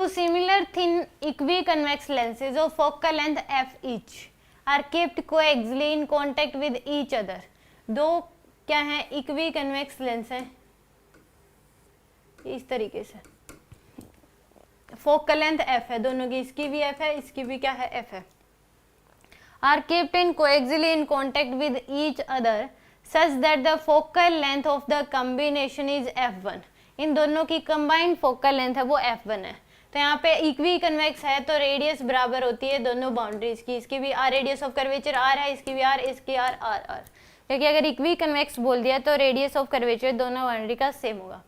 Similar thin equiconvex lenses of focal length f each are kept coaxially in contact with each other. दो क्या है इक्विकन्वेक्स lens है इस तरीके से, फोकल लेंथ f है दोनों की, इसकी भी f है इसकी भी क्या है f है, are kept in coaxially in contact with each other such that the focal length of the combination is f1. इन दोनों की कंबाइंड फोकल लेंथ है वो f1 है। तो यहाँ पे इक्वी कन्वेक्स है तो रेडियस बराबर होती है दोनों बाउंड्रीज की, इसकी भी r radius of curvature r है, इसकी भी r, इसकी r r r, क्योंकि अगर इक्वी कन्वेक्स बोल दिया तो रेडियस ऑफ कर्वेचर दोनों बाउंड्री का सेम होगा।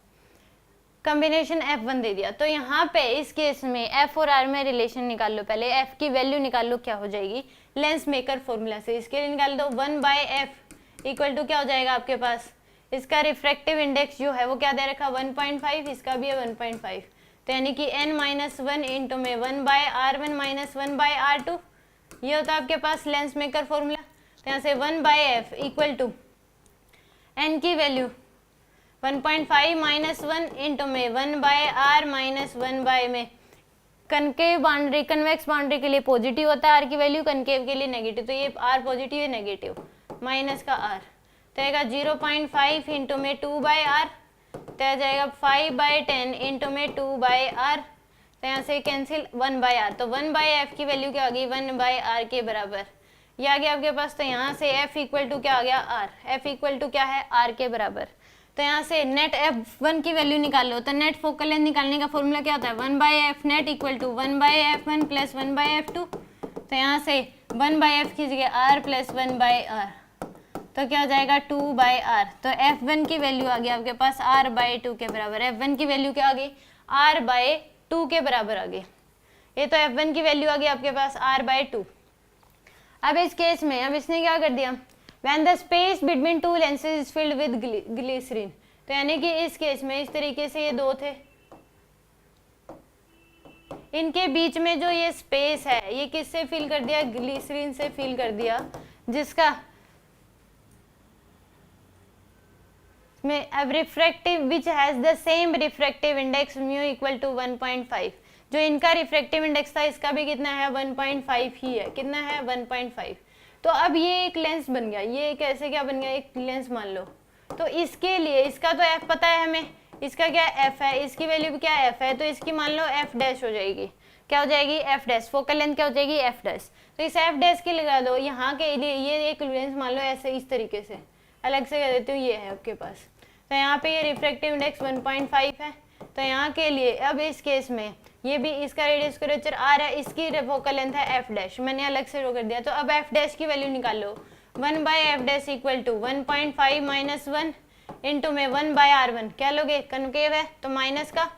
कॉम्बिनेशन f1 दे दिया, तो यहाँ पे इस केस में f और r में रिलेशन निकाल लो, पहले f की वैल्यू निकाल लो क्या हो जाएगी लेंस मेकर फॉर्मूला से, इसके लिए निकाल दो 1/f इक्वल टू क्या हो जाएगा आपके पास, इसका रिफ्रैक्टिव इंडेक्स जो है वो क्या दे रखा 1.5, इसका भी है 1.5, तो यानी कि n-1 इंटू में 1/r1 माइनस 1/r2, ये होता है आपके पास लेंस मेकर फॉर्मूला। तो यहाँ से 1/f इक्वल टू n की वैल्यू 1.5 माइनस 1 इंटू में 1/r माइनस 1/ में कनकेव बाउंड्री कन्वेक्स बाउंड्री के लिए पॉजिटिव होता है r की वैल्यू, कनकेव के लिए नेगेटिव, तो ये r पॉजिटिव है नेगेटिव माइनस का r, तो आएगा 0.5 इंटू में 2/r, तो आ जाएगा 5/10 इंटू में 2/r, तो यहाँ से कैंसिल 1/r, तो 1/f की वैल्यू क्या आ गई 1/r के बराबर, ये आ गया आपके पास। तो यहाँ से f इक्वल टू क्या आ गया r, f इक्वल टू क्या है r के बराबर। तो यहाँ से नेट f1 की वैल्यू निकाल लो, तो नेट फोकल लेंथ निकालने का फॉर्मूला क्या होता है 1/f net equal to 1/f1 plus 1/f2, तो यहाँ से 1/f की जगह r प्लस 1/r, तो क्या हो जाएगा 2/r, तो f1 की वैल्यू आ गई आपके पास r/2 के बराबर, f1 की वैल्यू क्या आ गई r/2 के बराबर आ गई, ये तो f1 की वैल्यू आ गई आपके पास r/2। अब इस केस में अब इसने क्या कर दिया when the space between two lenses is filled with glycerin, तो यानी कि इस केस में इस तरीके से ये दो थे, इनके बीच में जो ये स्पेस है ये किससे फिल कर दिया ग्लिसरीन से फिल कर दिया, जिसका में अब refractive which has the same refractive index mu equal to 1.5, जो इनका रिफ्रैक्टिव इंडेक्स था इसका भी कितना है 1.5 ही है, कितना है 1.5। तो अब ये एक लेंस बन गया, ये कैसे क्या बन गया एक लेंस मान लो, तो इसके लिए इसका तो f पता है हमें, इसका क्या f है, इसकी वैल्यू भी क्या f है, तो इसकी मान लो f डैश हो जाएगी, क्या हो जाएगी f डैश, फोकल लेंथ क्या हो जाएगी f डैश, तो इस f डैश की लगा दो यहाँ के लिए, ये एक लेंस मान लो ऐसे इस तरीके से अलग से कर देती हूँ, ये है आपके पास, तो यहाँ पे ये रिफ्रैक्टिव इंडेक्स 1.5 है, तो यहाँ के लिए अब इस केस में ये भी इसका रेडियस कर्वेचर r है, इसकी फोकल लेंथ है f डैश, मैंने अलग से रो कर दिया, तो अब f डैश की वैल्यू निकाल लो 1/f dash equal to 1.5 minus 1 into में 1/r1, क्या लोगे कनकेव है तो माइनस का,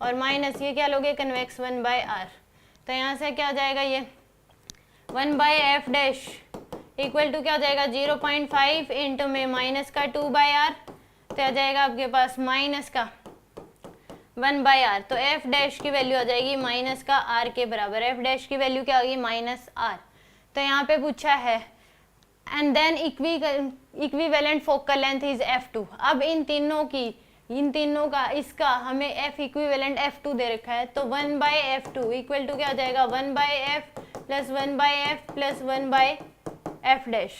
और माइनस ये क्या लोगे कन्वेक्स 1/r, तो यहाँ से क्या हो जाएगा ये 1/f डैश इक्वल टू क्या हो जाएगा 0.5 इंटू में माइनस का 2/r, तो आ जाएगा आपके पास माइनस का 1/r, तो f डैश की वैल्यू आ जाएगी माइनस का r के बराबर, f डैश की वैल्यू क्या होगी माइनस r। तो यहाँ पे पूछा है and then equivalent focal length is f2, अब इन तीनों का इसका हमें f इक्विवेलेंट f2 दे रखा है, तो 1/f2 इक्वल टू क्या हो जाएगा 1/f plus 1/f plus 1/f dash,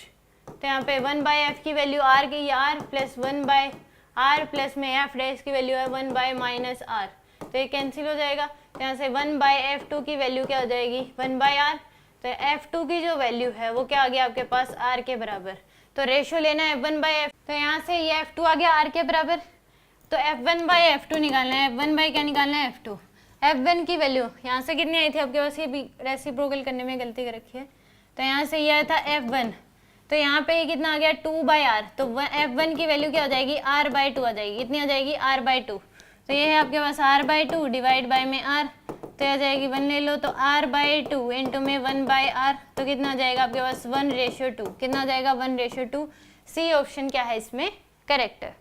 तो यहाँ पे 1/f की वैल्यू r की r प्लस 1/r प्लस में f डैश की वैल्यू है 1/-r, तो ये कैंसिल हो जाएगा, तो यहाँ से 1/f2 की वैल्यू क्या हो जाएगी 1/r, तो f2 की जो वैल्यू है वो क्या आ गया आपके पास r के बराबर, तो रेशियो लेना है 1/f, तो यहाँ से ये f2 आ गया r के बराबर, तो f1/f2 निकालना है, f1 क्या निकालना है f2, f1 की वैल्यू यहाँ से कितनी आई थी आपके पास, ये भी रेसिप्रोकल करने में गलती कर रखी है, तो यहाँ से ये आया था f1, तो यहाँ पे ये कितना आ गया 2/r, तो f1 की वैल्यू क्या हो जाएगी r/2 आ जाएगी, कितनी आ जाएगी r/2, तो ये है आपके पास r/2 डिवाइड बाय में r, तो आ जाएगी 1 ले लो, तो r/2 इंटू में 1/r, तो कितना आ जाएगा आपके पास 1:2, कितना आ जाएगा 1:2, सी ऑप्शन क्या है इसमें करेक्ट है।